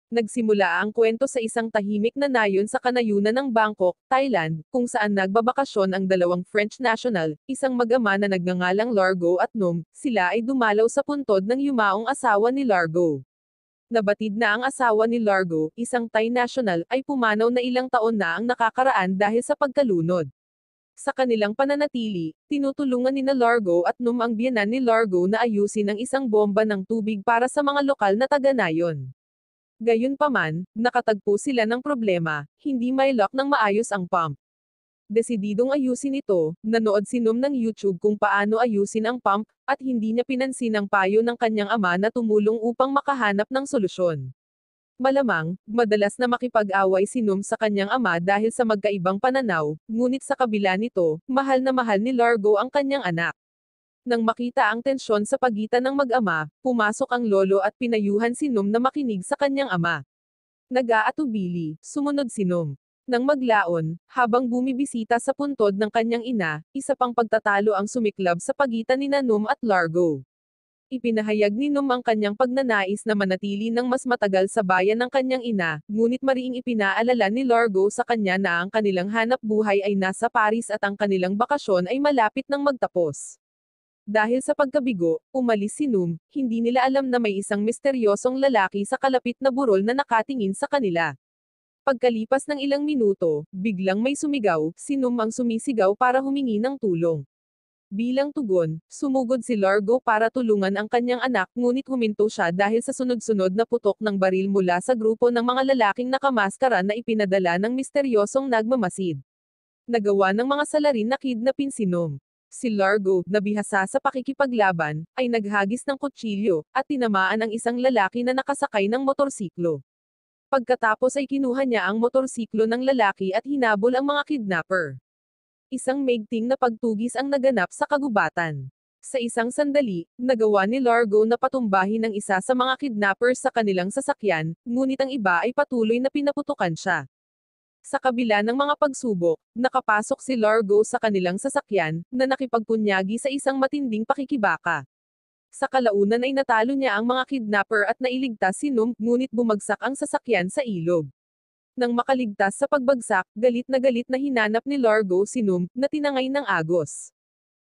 Nagsimula ang kwento sa isang tahimik na nayon sa kanayunan ng Bangkok, Thailand, kung saan nagbabakasyon ang dalawang French national, isang mag-ama na nagngangalang Largo at Nom, sila ay dumalaw sa puntod ng yumaong asawa ni Largo. Nabatid na ang asawa ni Largo, isang Thai national, ay pumanaw na ilang taon na ang nakakaraan dahil sa pagkalunod. Sa kanilang pananatili, tinutulungan ni Largo at Nom ang biyenan ni Largo na ayusin ang isang bomba ng tubig para sa mga lokal na taga-nayon. Gayunpaman, nakatagpo sila ng problema, hindi may lock ng maayos ang pump. Desididong ayusin ito, nanood si Nom ng YouTube kung paano ayusin ang pump, at hindi niya pinansin ang payo ng kanyang ama na tumulong upang makahanap ng solusyon. Malamang, madalas na makipag-away si Nom sa kanyang ama dahil sa magkaibang pananaw, ngunit sa kabila nito, mahal na mahal ni Largo ang kanyang anak. Nang makita ang tensyon sa pagitan ng mag-ama, pumasok ang lolo at pinayuhan si Nom na makinig sa kanyang ama. Nag-aatubili, sumunod si Nom. Nang maglaon, habang bumibisita sa puntod ng kanyang ina, isa pang pagtatalo ang sumiklab sa pagitan ni Nom at Largo. Ipinahayag ni Nom ang kanyang pagnanais na manatili ng mas matagal sa bayan ng kanyang ina, ngunit mariing ipinaalala ni Largo sa kanya na ang kanilang hanap buhay ay nasa Paris at ang kanilang bakasyon ay malapit nang magtapos. Dahil sa pagkabigo, umalis si Nom, hindi nila alam na may isang misteryosong lalaki sa kalapit na burol na nakatingin sa kanila. Pagkalipas ng ilang minuto, biglang may sumigaw, si Nom ang sumisigaw para humingi ng tulong. Bilang tugon, sumugod si Largo para tulungan ang kanyang anak ngunit huminto siya dahil sa sunod-sunod na putok ng baril mula sa grupo ng mga lalaking nakamaskara na ipinadala ng misteryosong nagmamasid. Nagawa ng mga salarin na kidnapin si Nom. Si Largo, na bihasa sa pakikipaglaban, ay naghagis ng kutsilyo, at tinamaan ang isang lalaki na nakasakay ng motorsiklo. Pagkatapos ay kinuha niya ang motorsiklo ng lalaki at hinabol ang mga kidnapper. Isang maigting na pagtugis ang naganap sa kagubatan. Sa isang sandali, nagawa ni Largo na patumbahin ang isa sa mga kidnappers sa kanilang sasakyan, ngunit ang iba ay patuloy na pinaputukan siya. Sa kabila ng mga pagsubok, nakapasok si Largo sa kanilang sasakyan, na nakipagpunyagi sa isang matinding pakikibaka. Sa kalaunan ay natalo niya ang mga kidnapper at nailigtas si Nom, ngunit bumagsak ang sasakyan sa ilog. Nang makaligtas sa pagbagsak, galit na hinanap ni Largo si Nom, na tinangay ng agos.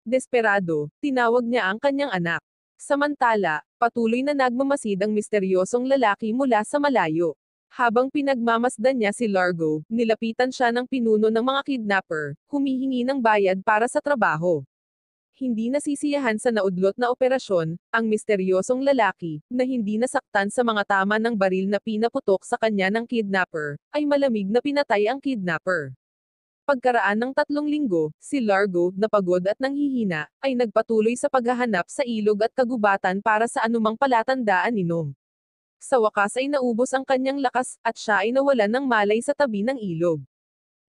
Desperado, tinawag niya ang kanyang anak. Samantala, patuloy na nagmamasid ang misteryosong lalaki mula sa malayo. Habang pinagmamasdan niya si Largo, nilapitan siya ng pinuno ng mga kidnapper, humihingi ng bayad para sa trabaho. Hindi nasisiyahan sa naudlot na operasyon, ang misteryosong lalaki, na hindi nasaktan sa mga tama ng baril na pinaputok sa kanya ng kidnapper, ay malamig na pinatay ang kidnapper. Pagkaraan ng 3 linggo, si Largo, na pagod at nanghihina, ay nagpatuloy sa paghahanap sa ilog at kagubatan para sa anumang palatandaan ni Nom. Sa wakas ay naubos ang kanyang lakas, at siya ay nawalan ng malay sa tabi ng ilog.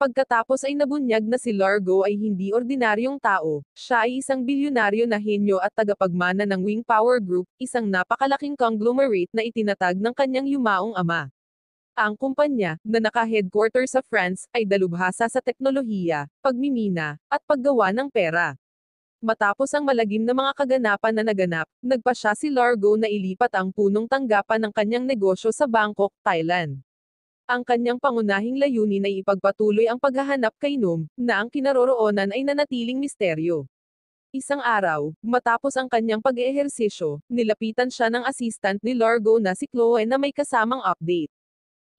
Pagkatapos ay nabunyag na si Largo ay hindi ordinaryong tao, siya ay isang bilyonaryo na henyo at tagapagmana ng Wing Power Group, isang napakalaking conglomerate na itinatag ng kanyang yumaong ama. Ang kumpanya, na naka-headquarter sa France, ay dalubhasa sa teknolohiya, pagmimina, at paggawa ng pera. Matapos ang malagim na mga kaganapan na naganap, nagpasya si Largo na ilipat ang punong tanggapan ng kanyang negosyo sa Bangkok, Thailand. Ang kanyang pangunahing layunin ay ipagpatuloy ang paghahanap kay Nom, na ang kinaroroonan ay nanatiling misteryo. Isang araw, matapos ang kanyang pag-eehersisyo, nilapitan siya ng assistant ni Largo na si Chloe na may kasamang update.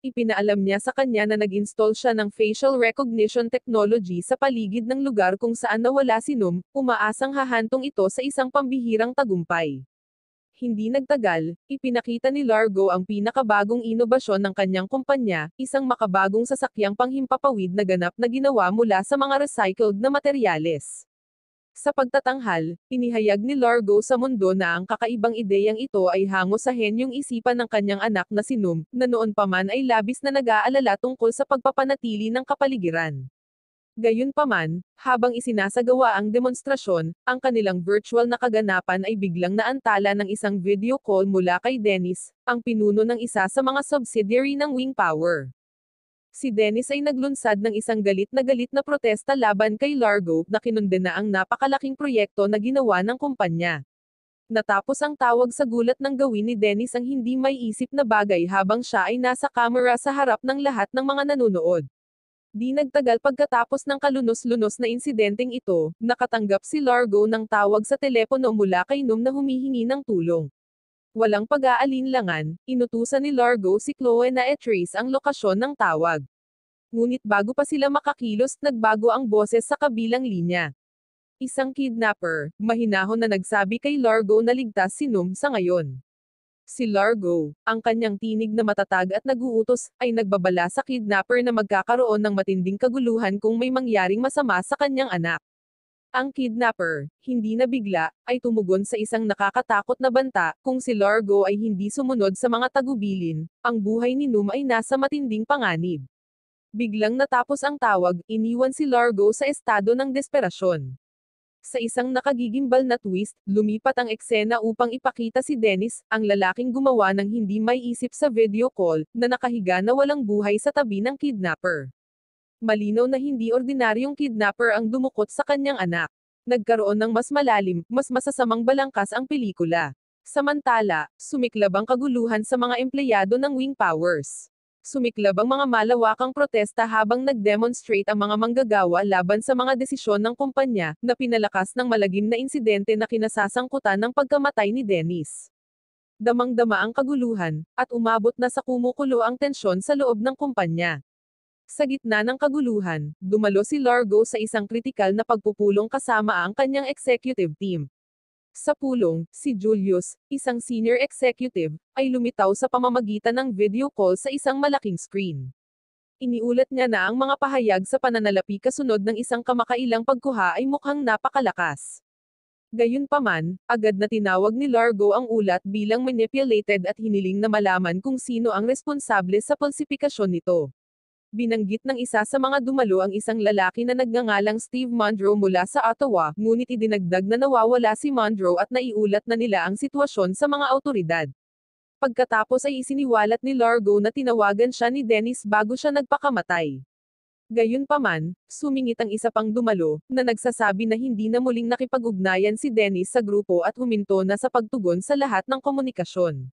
Ipinaalam niya sa kanya na nag-install siya ng facial recognition technology sa paligid ng lugar kung saan nawala si Nom, umaasang hahantong ito sa isang pambihirang tagumpay. Hindi nagtagal, ipinakita ni Largo ang pinakabagong inobasyon ng kanyang kumpanya, isang makabagong sasakyang panghimpapawid na ganap na ginawa mula sa mga recycled na materyales. Sa pagtatanghal, inihayag ni Largo sa mundo na ang kakaibang ideyang ito ay hango sa henyong isipan ng kanyang anak na si Nom, na noon pa man ay labis na nag-aalala tungkol sa pagpapanatili ng kapaligiran. Gayunpaman, habang isinasagawa ang demonstrasyon, ang kanilang virtual na kaganapan ay biglang naantala ng isang video call mula kay Dennis, ang pinuno ng isa sa mga subsidiary ng Wing Power. Si Dennis ay naglunsad ng isang galit na protesta laban kay Largo na kinundena ang napakalaking proyekto na ginawa ng kumpanya. Natapos ang tawag sa gulat ng gawin ni Dennis ang hindi may isip na bagay habang siya ay nasa kamera sa harap ng lahat ng mga nanonood. Di nagtagal pagkatapos ng kalunos-lunos na insidenteng ito, nakatanggap si Largo ng tawag sa telepono mula kay Num na humihingi ng tulong. Walang pag-aalinlangan, inutusan ni Largo si Chloe na i-trace ang lokasyon ng tawag. Ngunit bago pa sila makakilos, nagbago ang boses sa kabilang linya. Isang kidnapper, mahinahon na nagsabi kay Largo na ligtas si Num sa ngayon. Si Largo, ang kanyang tinig na matatag at nag-uutos, ay nagbabala sa kidnapper na magkakaroon ng matinding kaguluhan kung may mangyaring masama sa kanyang anak. Ang kidnapper, hindi na bigla, ay tumugon sa isang nakakatakot na banta, kung si Largo ay hindi sumunod sa mga tagubilin, ang buhay ni Num ay nasa matinding panganib. Biglang natapos ang tawag, iniwan si Largo sa estado ng desperasyon. Sa isang nakagigimbal na twist, lumipat ang eksena upang ipakita si Dennis, ang lalaking gumawa ng hindi may isip sa video call, na nakahiga na walang buhay sa tabi ng kidnapper. Malinaw na hindi ordinaryong kidnapper ang dumukot sa kanyang anak. Nagkaroon ng mas malalim, mas masasamang balangkas ang pelikula. Samantala, sumiklab ang kaguluhan sa mga empleyado ng Wing Powers. Sumiklab ang mga malawakang protesta habang nag-demonstrate ang mga manggagawa laban sa mga desisyon ng kumpanya, na pinalakas ng malagim na insidente na kinasasangkutan ng pagkamatay ni Dennis. Damang-dama ang kaguluhan, at umabot na sa kumukulo ang tensyon sa loob ng kumpanya. Sa gitna ng kaguluhan, dumalo si Largo sa isang kritikal na pagpupulong kasama ang kanyang executive team. Sa pulong, si Julius, isang senior executive, ay lumitaw sa pamamagitan ng video call sa isang malaking screen. Iniulat niya na ang mga pahayag sa pananalapi kasunod ng isang kamakailang pagkuha ay mukhang napakalakas. Gayunpaman, agad na tinawag ni Largo ang ulat bilang manipulated at hiniling na malaman kung sino ang responsable sa falsifikasyon nito. Binanggit ng isa sa mga dumalo ang isang lalaki na nagngangalang Steve Monroe mula sa Ottawa, ngunit idinagdag na nawawala si Monroe at naiulat na nila ang sitwasyon sa mga awtoridad. Pagkatapos ay isiniwalat ni Largo na tinawagan siya ni Dennis bago siya nagpakamatay. Gayunpaman, sumingit ang isa pang dumalo, na nagsasabi na hindi na muling nakipag-ugnayan si Dennis sa grupo at huminto na sa pagtugon sa lahat ng komunikasyon.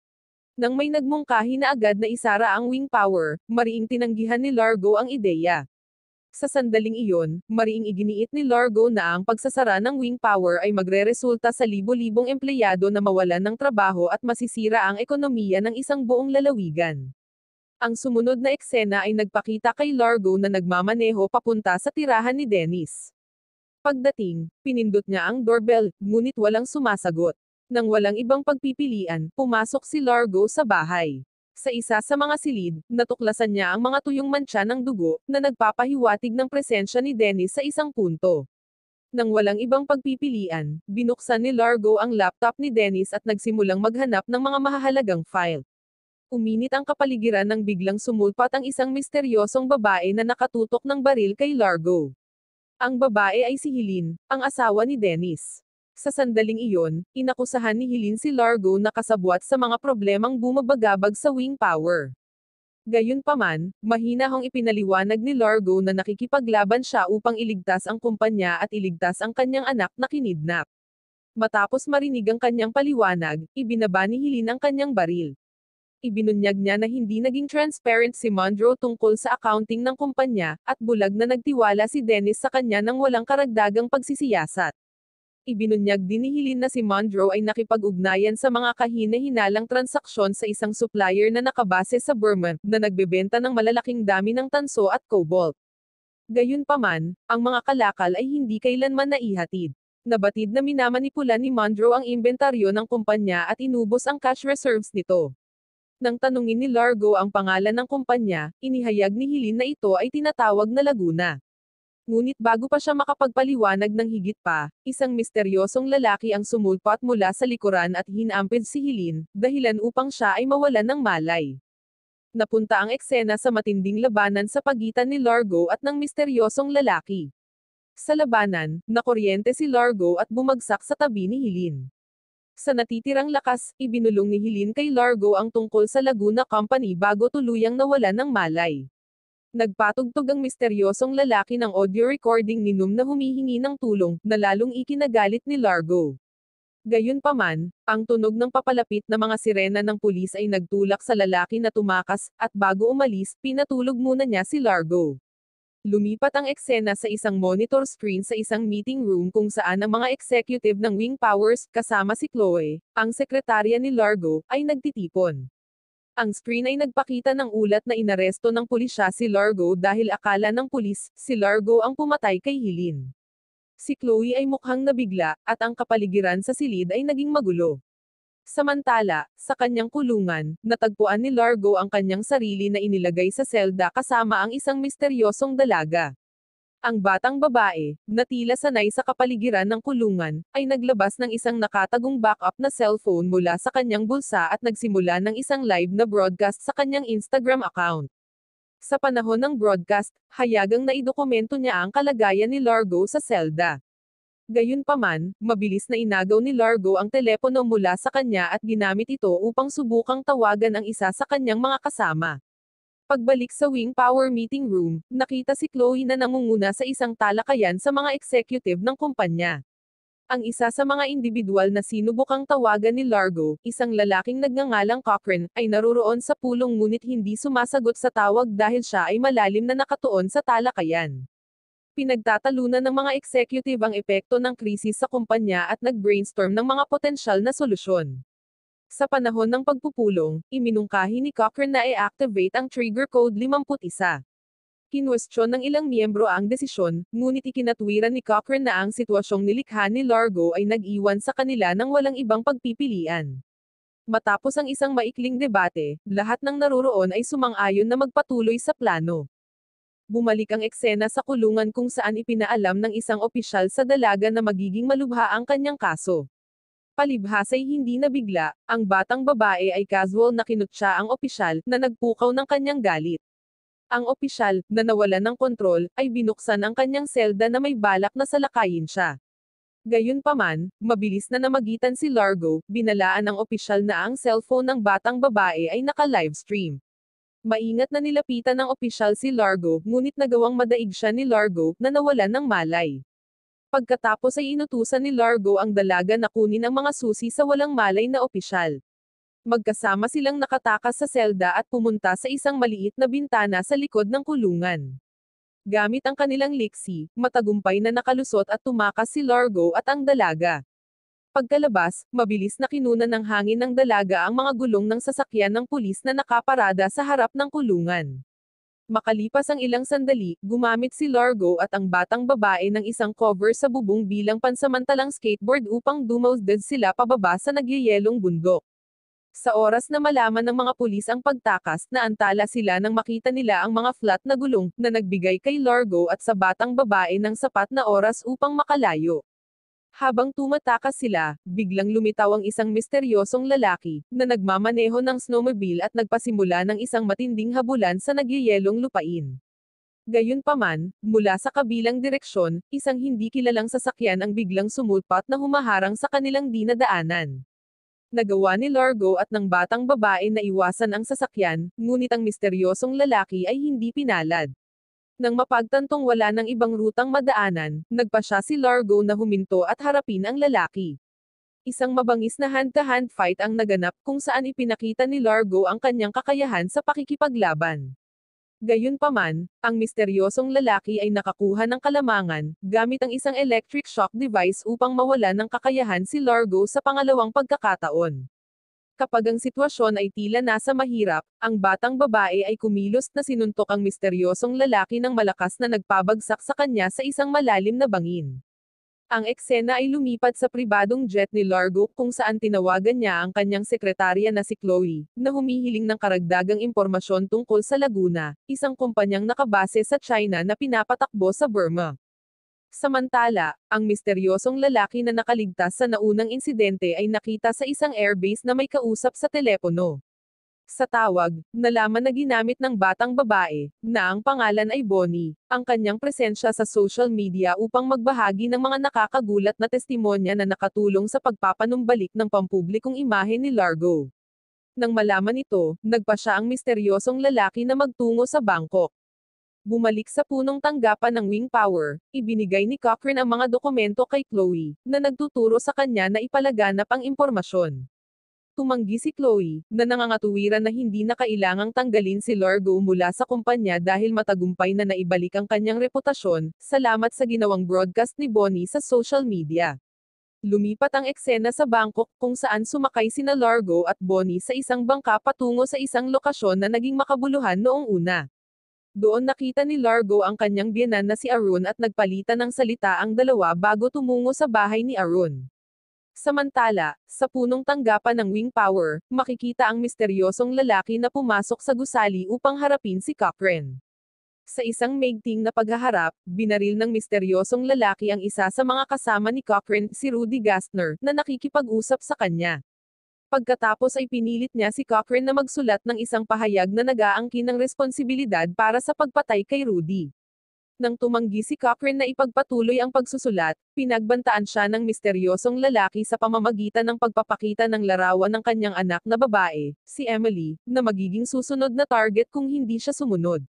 Nang may nagmungkahi na agad na isara ang Wing Power, mariing tinanggihan ni Largo ang ideya. Sa sandaling iyon, mariing iginiit ni Largo na ang pagsasara ng Wing Power ay magreresulta sa libo-libong empleyado na mawalan ng trabaho at masisira ang ekonomiya ng isang buong lalawigan. Ang sumunod na eksena ay nagpakita kay Largo na nagmamaneho papunta sa tirahan ni Dennis. Pagdating, pinindot niya ang doorbell, ngunit walang sumasagot. Nang walang ibang pagpipilian, pumasok si Largo sa bahay. Sa isa sa mga silid, natuklasan niya ang mga tuyong mantsa ng dugo, na nagpapahiwatig ng presensya ni Dennis sa isang punto. Nang walang ibang pagpipilian, binuksan ni Largo ang laptop ni Dennis at nagsimulang maghanap ng mga mahahalagang file. Uminit ang kapaligiran nang biglang sumulpat ang isang misteryosong babae na nakatutok ng baril kay Largo. Ang babae ay si Helene, ang asawa ni Dennis. Sa sandaling iyon, inakusahan ni Helene si Largo na kasabwat sa mga problemang bumabagabag sa Wing Power. Gayunpaman, mahinahong ipinaliwanag ni Largo na nakikipaglaban siya upang iligtas ang kumpanya at iligtas ang kanyang anak na kinidnap. Matapos marinig ang kanyang paliwanag, ibinaba ni Helene ang kanyang baril. Ibinunyag niya na hindi naging transparent si Monroe tungkol sa accounting ng kumpanya, at bulag na nagtiwala si Dennis sa kanya nang walang karagdagang pagsisiyasat. Ibinunyag din ni Helene na si Monroe ay nakipag-ugnayan sa mga kahina-hinalang transaksyon sa isang supplier na nakabase sa Burma, na nagbebenta ng malalaking dami ng tanso at cobalt. Gayunpaman, ang mga kalakal ay hindi kailanman naihatid. Nabatid na minamanipula ni Monroe ang inventaryo ng kumpanya at inubos ang cash reserves nito. Nang tanungin ni Largo ang pangalan ng kumpanya, inihayag ni Helene na ito ay tinatawag na Laguna. Ngunit bago pa siya makapagpaliwanag ng higit pa, isang misteryosong lalaki ang sumulpat mula sa likuran at hinampid si Helene, dahilan upang siya ay mawalan ng malay. Napunta ang eksena sa matinding labanan sa pagitan ni Largo at ng misteryosong lalaki. Sa labanan, nakuryente si Largo at bumagsak sa tabi ni Helene. Sa natitirang lakas, ibinulong ni Helene kay Largo ang tungkol sa Laguna Company bago tuluyang nawalan ng malay. Nagpatugtog ang misteryosong lalaki ng audio recording ni Num na humihingi ng tulong, na lalong ikinagalit ni Largo. Gayunpaman, ang tunog ng papalapit na mga sirena ng pulis ay nagtulak sa lalaki na tumakas, at bago umalis, pinatulog muna niya si Largo. Lumipat ang eksena sa isang monitor screen sa isang meeting room kung saan ang mga executive ng Wing Powers, kasama si Chloe, ang sekretarya ni Largo, ay nagtitipon. Ang screen ay nagpakita ng ulat na inaresto ng pulisya si Largo dahil akala ng pulis, si Largo ang pumatay kay Helene. Si Chloe ay mukhang nabigla, at ang kapaligiran sa silid ay naging magulo. Samantala, sa kanyang kulungan, natagpuan ni Largo ang kanyang sarili na inilagay sa selda kasama ang isang misteryosong dalaga. Ang batang babae, na tila sanay sa kapaligiran ng kulungan, ay naglabas ng isang nakatagong backup na cellphone mula sa kanyang bulsa at nagsimula ng isang live na broadcast sa kanyang Instagram account. Sa panahon ng broadcast, hayagang naidokumento niya ang kalagayan ni Largo sa selda. Gayunpaman, mabilis na inagaw ni Largo ang telepono mula sa kanya at ginamit ito upang subukang tawagan ang isa sa kanyang mga kasama. Pagbalik sa Wing Power meeting room, nakita si Chloe na nangunguna sa isang talakayan sa mga executive ng kumpanya. Ang isa sa mga individual na sinubukang tawagan ni Largo, isang lalaking nagngangalang Cochrane, ay naroroon sa pulong ngunit hindi sumasagot sa tawag dahil siya ay malalim na nakatuon sa talakayan. Pinagtatalunan ng mga executive ang epekto ng krisis sa kumpanya at nag-brainstorm ng mga potensyal na solusyon. Sa panahon ng pagpupulong, iminungkahi ni Cochrane na i-activate ang Trigger Code 51. Kinwestiyon ng ilang miyembro ang desisyon, ngunit ikinatwiran ni Cochrane na ang sitwasyong nilikha ni Largo ay nag-iwan sa kanila ng walang ibang pagpipilian. Matapos ang isang maikling debate, lahat ng naroroon ay sumang-ayon na magpatuloy sa plano. Bumalik ang eksena sa kulungan kung saan ipinaalam ng isang opisyal sa dalaga na magiging malubha ang kanyang kaso. Palibhas ay hindi nabigla, ang batang babae ay casual na kinutya ang opisyal, na nagpukaw ng kanyang galit. Ang opisyal, na nawalan ng kontrol, ay binuksan ang kanyang selda na may balak na salakayin siya. Gayunpaman, mabilis na namagitan si Largo, binalaan ng opisyal na ang cellphone ng batang babae ay naka-livestream. Maingat na nilapitan ng opisyal si Largo, ngunit nagawang madaig siya ni Largo, na nawalan ng malay. Pagkatapos ay inutusan ni Largo ang dalaga na kunin ang mga susi sa walang malay na opisyal. Magkasama silang nakatakas sa selda at pumunta sa isang maliit na bintana sa likod ng kulungan. Gamit ang kanilang liksi, matagumpay na nakalusot at tumakas si Largo at ang dalaga. Pagkalabas, mabilis na kinunan ng hangin ng dalaga ang mga gulong ng sasakyan ng pulis na nakaparada sa harap ng kulungan. Makalipas ang ilang sandali, gumamit si Largo at ang batang babae ng isang cover sa bubong bilang pansamantalang skateboard upang dumawdad sila pababa sa nagyayelong bundok. Sa oras na malaman ng mga pulis ang pagtakas, naantala sila nang makita nila ang mga flat na gulong, na nagbigay kay Largo at sa batang babae ng sapat na oras upang makalayo. Habang tumatakas sila, biglang lumitaw ang isang misteryosong lalaki, na nagmamaneho ng snowmobile at nagpasimula ng isang matinding habulan sa nagyayelong lupain. Gayunpaman, mula sa kabilang direksyon, isang hindi kilalang sasakyan ang biglang sumulpat na humaharang sa kanilang dinadaanan. Nagawa ni Largo at ng batang babae na iwasan ang sasakyan, ngunit ang misteryosong lalaki ay hindi pinalad. Nang mapagtantong wala ng ibang rutang madaanan, nagpasya si Largo na huminto at harapin ang lalaki. Isang mabangis na hand-to-hand fight ang naganap kung saan ipinakita ni Largo ang kanyang kakayahan sa pakikipaglaban. Gayunpaman, ang misteryosong lalaki ay nakakuha ng kalamangan, gamit ang isang electric shock device upang mawalan ng kakayahan si Largo sa pangalawang pagkakataon. Kapag ang sitwasyon ay tila nasa mahirap, ang batang babae ay kumilos na sinuntok ang misteryosong lalaki ng malakas na nagpabagsak sa kanya sa isang malalim na bangin. Ang eksena ay lumipat sa pribadong jet ni Largo kung saan tinawagan niya ang kanyang sekretarya na si Chloe, na humihiling ng karagdagang impormasyon tungkol sa Laguna, isang kumpanyang nakabase sa China na pinapatakbo sa Burma. Samantala, ang misteryosong lalaki na nakaligtas sa naunang insidente ay nakita sa isang airbase na may kausap sa telepono. Sa tawag, nalaman na ginamit ng batang babae, na ang pangalan ay Bonnie, ang kanyang presensya sa social media upang magbahagi ng mga nakakagulat na testimonya na nakatulong sa pagpapanumbalik ng pampublikong imahe ni Largo. Nang malaman ito, nagpasya ang misteryosong lalaki na magtungo sa Bangkok. Bumalik sa punong tanggapan ng Wing Power, ibinigay ni Cochrane ang mga dokumento kay Chloe, na nagtuturo sa kanya na ipalaganap ang impormasyon. Tumanggi si Chloe, na nangangatuwiran na hindi na kailangang tanggalin si Largo mula sa kumpanya dahil matagumpay na naibalik ang kanyang reputasyon, salamat sa ginawang broadcast ni Bonnie sa social media. Lumipat ang eksena sa Bangkok kung saan sumakay sina Largo at Bonnie sa isang bangka patungo sa isang lokasyon na naging makabuluhan noong una. Doon nakita ni Largo ang kanyang biyenan na si Arun at nagpalitan ng salita ang dalawa bago tumungo sa bahay ni Arun. Samantala, sa punong tanggapan ng Wing Power, makikita ang misteryosong lalaki na pumasok sa gusali upang harapin si Cochrane. Sa isang maigting na paghaharap, binaril ng misteryosong lalaki ang isa sa mga kasama ni Cochrane, si Rudy Gastner, na nakikipag-usap sa kanya. Pagkatapos ay pinilit niya si Cochrane na magsulat ng isang pahayag na nag-aangkin ng responsibilidad para sa pagpatay kay Rudy. Nang tumanggi si Cochrane na ipagpatuloy ang pagsusulat, pinagbantaan siya ng misteryosong lalaki sa pamamagitan ng pagpapakita ng larawan ng kanyang anak na babae, si Emily, na magiging susunod na target kung hindi siya sumunod.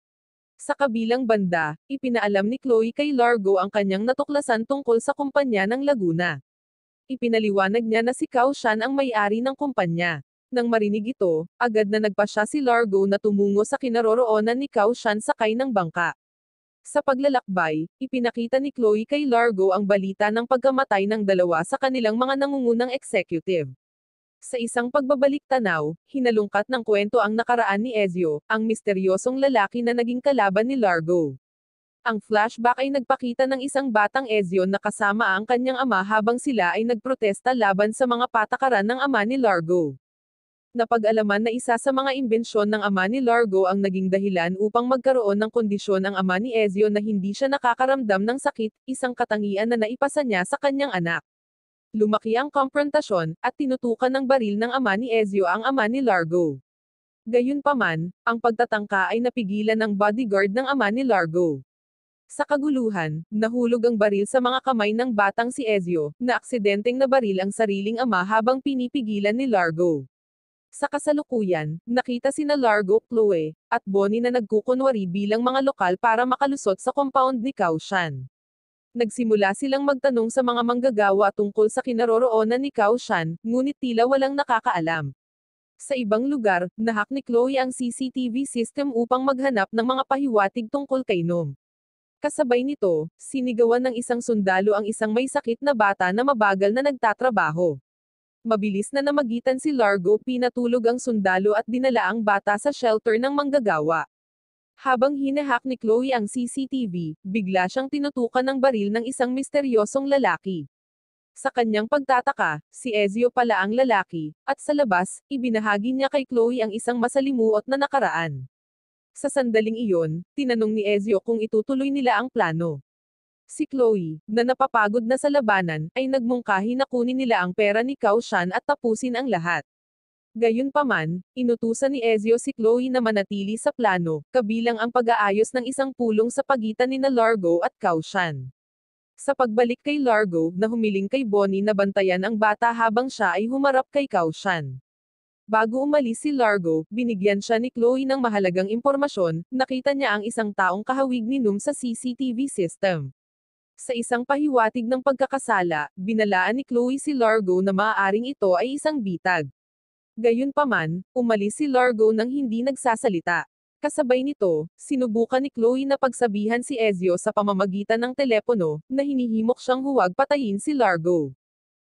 Sa kabilang banda, ipinaalam ni Chloe kay Largo ang kanyang natuklasan tungkol sa kumpanya ng Laguna. Ipinaliwanag niya na si Cao Shan ang may-ari ng kumpanya. Nang marinig ito, agad na nagpasya si Largo na tumungo sa kinaroroonan ni Cao Shan sakay ng bangka. Sa paglalakbay, ipinakita ni Chloe kay Largo ang balita ng pagkamatay ng dalawa sa kanilang mga nangungunang executive. Sa isang pagbabalik-tanaw, hinalungkat ng kwento ang nakaraan ni Ezio, ang misteryosong lalaki na naging kalaban ni Largo. Ang flashback ay nagpakita ng isang batang Ezio na kasama ang kanyang ama habang sila ay nagprotesta laban sa mga patakaran ng ama ni Largo. Napag-alaman na isa sa mga imbensyon ng ama ni Largo ang naging dahilan upang magkaroon ng kondisyon ang ama ni Ezio na hindi siya nakakaramdam ng sakit, isang katangian na naipasa niya sa kanyang anak. Lumaki ang komprontasyon, at tinutukan ng baril ng ama ni Ezio ang ama ni Largo. Gayunpaman, ang pagtatangka ay napigilan ng bodyguard ng ama ni Largo. Sa kaguluhan, nahulog ang baril sa mga kamay ng batang si Ezio, na aksidenteng nabaril ang sariling ama habang pinipigilan ni Largo. Sa kasalukuyan, nakita sina Largo, Chloe, at Bonnie na nagkukunwari bilang mga lokal para makalusot sa compound ni Cao Shan. Nagsimula silang magtanong sa mga manggagawa tungkol sa kinaroroonan ni Cao Shan, ngunit tila walang nakakaalam. Sa ibang lugar, nahak ni Chloe ang CCTV system upang maghanap ng mga pahiwatig tungkol kay Nom. Kasabay nito, sinigawan ng isang sundalo ang isang may sakit na bata na mabagal na nagtatrabaho. Mabilis na namagitan si Largo, pinatulog ang sundalo at dinala ang bata sa shelter ng manggagawa. Habang hinahak ni Chloe ang CCTV, bigla siyang tinutukan ng baril ng isang misteryosong lalaki. Sa kanyang pagtataka, si Ezio pala ang lalaki, at sa labas, ibinahagi niya kay Chloe ang isang masalimuot na nakaraan. Sa sandaling iyon, tinanong ni Ezio kung itutuloy nila ang plano. Si Chloe, na napapagod na sa labanan, ay nagmungkahi na kunin nila ang pera ni Cao Shan at tapusin ang lahat. Gayunpaman, inutusan ni Ezio si Chloe na manatili sa plano, kabilang ang pag-aayos ng isang pulong sa pagitan nina Largo at Cao Shan. Sa pagbalik kay Largo, na humiling kay Bonnie na bantayan ang bata habang siya ay humarap kay Cao Shan. Bago umalis si Largo, binigyan siya ni Chloe ng mahalagang impormasyon, nakita niya ang isang taong kahawig ni Nom sa CCTV system. Sa isang pahiwatig ng pagkakasala, binalaan ni Chloe si Largo na maaaring ito ay isang bitag. Gayunpaman, umalis si Largo nang hindi nagsasalita. Kasabay nito, sinubukan ni Chloe na pagsabihan si Ezio sa pamamagitan ng telepono, na hinihimok siyang huwag patayin si Largo.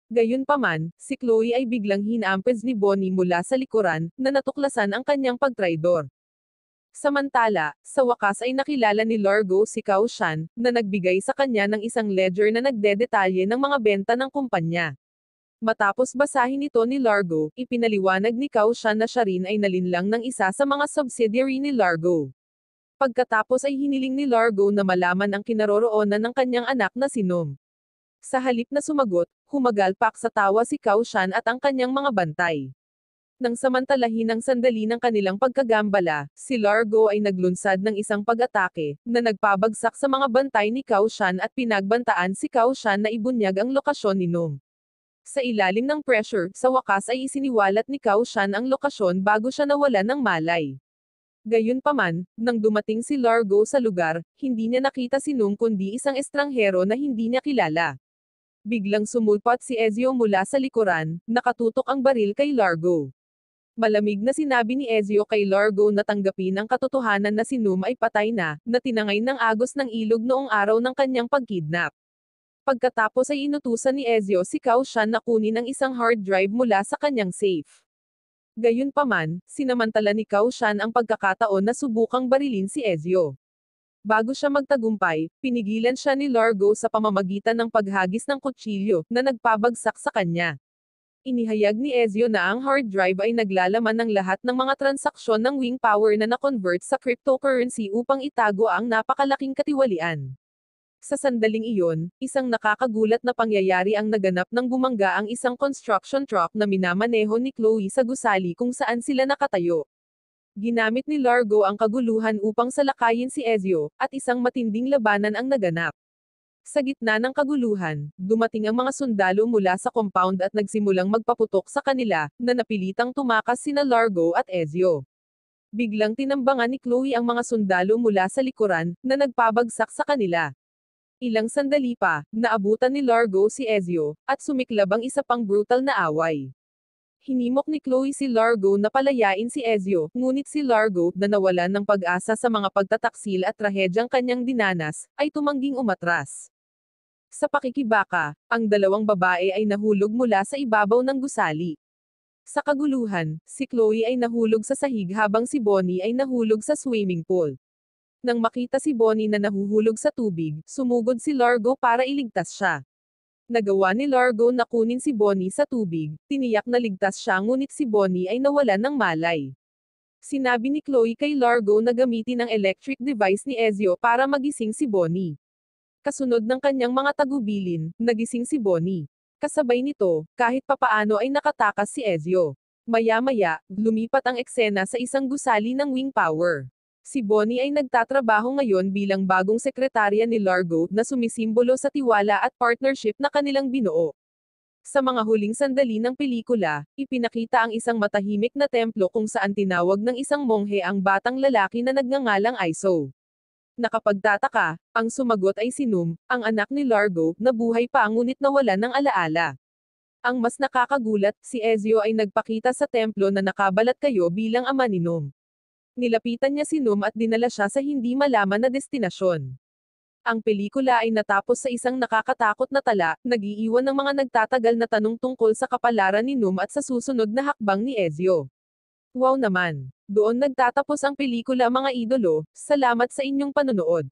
Gayunpaman, si Chloe ay biglang hinampes ni Bonnie mula sa likuran, na natuklasan ang kanyang pagtraidor. Samantala, sa wakas ay nakilala ni Largo si Cao Shan, na nagbigay sa kanya ng isang ledger na nagdedetalye ng mga benta ng kumpanya. Matapos basahin ito ni Largo, ipinaliwanag ni Cao Shan na siya rin ay nalinlang ng isa sa mga subsidiary ni Largo. Pagkatapos ay hiniling ni Largo na malaman ang kinaroroonan ng kanyang anak na si Nom. Sa halip na sumagot, humagalpak sa tawa si Cao Shan at ang kanyang mga bantay. Nang samantalahin ang sandali ng kanilang pagkagambala, si Largo ay naglunsad ng isang pag-atake, na nagpabagsak sa mga bantay ni Cao Shan at pinagbantaan si Cao Shan na ibunyag ang lokasyon ni Nom. Sa ilalim ng pressure, sa wakas ay isiniwalat ni Cao Shan ang lokasyon bago siya nawala ng malay. Gayunpaman, nang dumating si Largo sa lugar, hindi niya nakita si Noom kundi isang estranghero na hindi niya kilala. Biglang sumulpot si Ezio mula sa likuran, nakatutok ang baril kay Largo. Malamig na sinabi ni Ezio kay Largo na tanggapin ang katotohanan na si Noom ay patay na tinangay ng agos ng ilog noong araw ng kanyang pagkidnap. Pagkatapos ay inutusan ni Ezio si Cao Shan na kunin ang isang hard drive mula sa kanyang safe. Gayunpaman, sinamantala ni Cao Shan ang pagkakataon na subukang barilin si Ezio. Bago siya magtagumpay, pinigilan siya ni Largo sa pamamagitan ng paghagis ng kutsilyo na nagpabagsak sa kanya. Inihayag ni Ezio na ang hard drive ay naglalaman ng lahat ng mga transaksyon ng Wing Power na na-convert sa cryptocurrency upang itago ang napakalaking katiwalian. Sa sandaling iyon, isang nakakagulat na pangyayari ang naganap nang bumangga ang isang construction truck na minamaneho ni Chloe sa gusali kung saan sila nakatayo. Ginamit ni Largo ang kaguluhan upang salakayin si Ezio, at isang matinding labanan ang naganap. Sa gitna ng kaguluhan, dumating ang mga sundalo mula sa compound at nagsimulang magpaputok sa kanila, na napilitang tumakas sina Largo at Ezio. Biglang tinambangan ni Chloe ang mga sundalo mula sa likuran, na nagpabagsak sa kanila. Ilang sandali pa, naabutan ni Largo si Ezio, at sumiklab ang isa pang brutal na away. Hinimok ni Chloe si Largo na palayain si Ezio, ngunit si Largo, na nawalan ng pag-asa sa mga pagtataksil at trahedyang kanyang dinanas, ay tumangging umatras. Sa pakikibaka, ang dalawang babae ay nahulog mula sa ibabaw ng gusali. Sa kaguluhan, si Chloe ay nahulog sa sahig habang si Bonnie ay nahulog sa swimming pool. Nang makita si Bonnie na nahuhulog sa tubig, sumugod si Largo para iligtas siya. Nagawa ni Largo na kunin si Bonnie sa tubig, tiniyak na ligtas siya ngunit si Bonnie ay nawalan ng malay. Sinabi ni Chloe kay Largo na gamitin ang electric device ni Ezio para magising si Bonnie. Kasunod ng kanyang mga tagubilin, nagising si Bonnie. Kasabay nito, kahit papaano ay nakatakas si Ezio. Maya-maya, lumipat ang eksena sa isang gusali ng Wing Power. Si Bonnie ay nagtatrabaho ngayon bilang bagong sekretarya ni Largo na sumisimbolo sa tiwala at partnership na kanilang binuo. Sa mga huling sandali ng pelikula, ipinakita ang isang matahimik na templo kung saan tinawag ng isang monghe ang batang lalaki na nagngangalang Iso. Nakapagtataka, ang sumagot ay si Noom, ang anak ni Largo, na buhay pa ngunit nawalan ng alaala. Ang mas nakakagulat, si Ezio ay nagpakita sa templo na nakabalat kayo bilang ama ni Noom. Nilapitan niya si Noom at dinala siya sa hindi malaman na destinasyon. Ang pelikula ay natapos sa isang nakakatakot na tala, nag-iiwan ng mga nagtatagal na tanong tungkol sa kapalaran ni Noom at sa susunod na hakbang ni Ezio. Wow naman! Doon nagtatapos ang pelikula mga idolo, salamat sa inyong panonood.